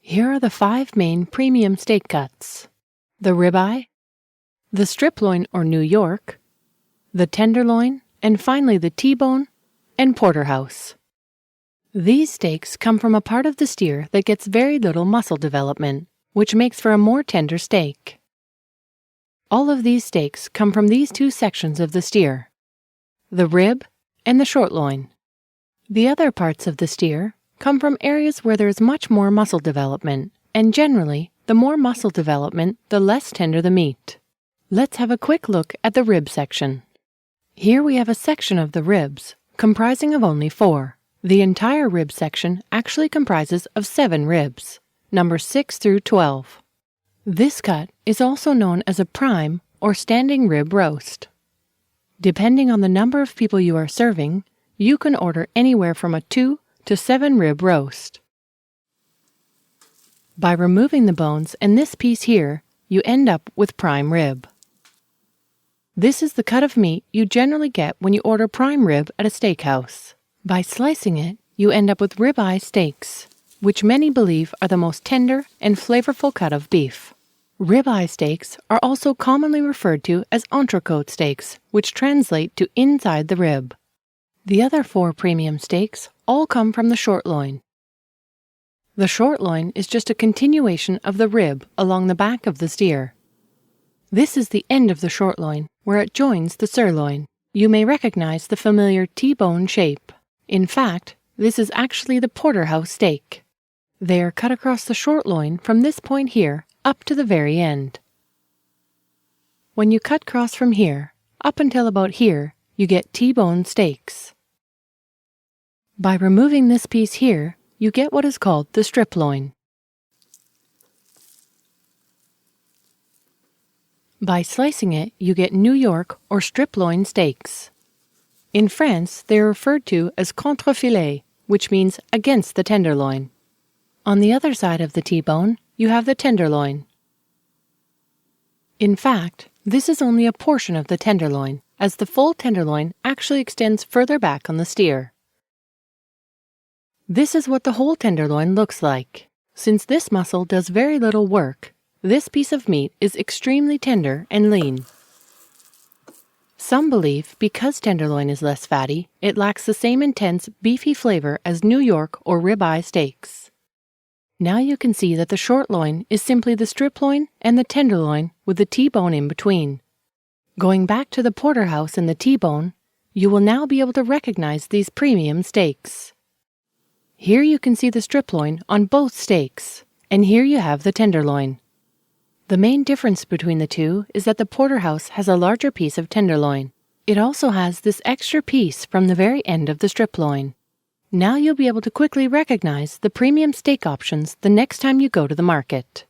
Here are the 5 main premium steak cuts: the ribeye, the strip loin or New York, the tenderloin, and finally the T-bone and porterhouse. These steaks come from a part of the steer that gets very little muscle development, which makes for a more tender steak. All of these steaks come from these 2 sections of the steer, the rib and the short loin. The other parts of the steer come from areas where there is much more muscle development, and generally, the more muscle development, the less tender the meat. Let's have a quick look at the rib section. Here we have a section of the ribs, comprising of only 4. The entire rib section actually comprises of 7 ribs, numbers 6 through 12. This cut is also known as a prime or standing rib roast. Depending on the number of people you are serving, you can order anywhere from a 2 to 7 rib roast. By removing the bones and this piece here, you end up with prime rib. This is the cut of meat you generally get when you order prime rib at a steakhouse. By slicing it, you end up with ribeye steaks, which many believe are the most tender and flavorful cut of beef. Ribeye steaks are also commonly referred to as entrecôte steaks, which translate to inside the rib. The other 4 premium steaks all come from the short loin. The short loin is just a continuation of the rib along the back of the steer. This is the end of the short loin, where it joins the sirloin. You may recognize the familiar T-bone shape. In fact, this is actually the porterhouse steak. They are cut across the short loin from this point here up to the very end. When you cut cross from here up until about here, you get T-bone steaks. By removing this piece here, you get what is called the strip loin. By slicing it, you get New York or strip loin steaks. In France, they are referred to as contrefilet, which means against the tenderloin. On the other side of the T-bone, you have the tenderloin. In fact, this is only a portion of the tenderloin, as the full tenderloin actually extends further back on the steer. This is what the whole tenderloin looks like. Since this muscle does very little work, this piece of meat is extremely tender and lean. Some believe because tenderloin is less fatty, it lacks the same intense, beefy flavor as New York or ribeye steaks. Now you can see that the short loin is simply the strip loin and the tenderloin with the T-bone in between. Going back to the porterhouse and the T-bone, you will now be able to recognize these premium steaks. Here you can see the strip loin on both steaks, and here you have the tenderloin. The main difference between the 2 is that the porterhouse has a larger piece of tenderloin. It also has this extra piece from the very end of the strip loin. Now you'll be able to quickly recognize the premium steak options the next time you go to the market.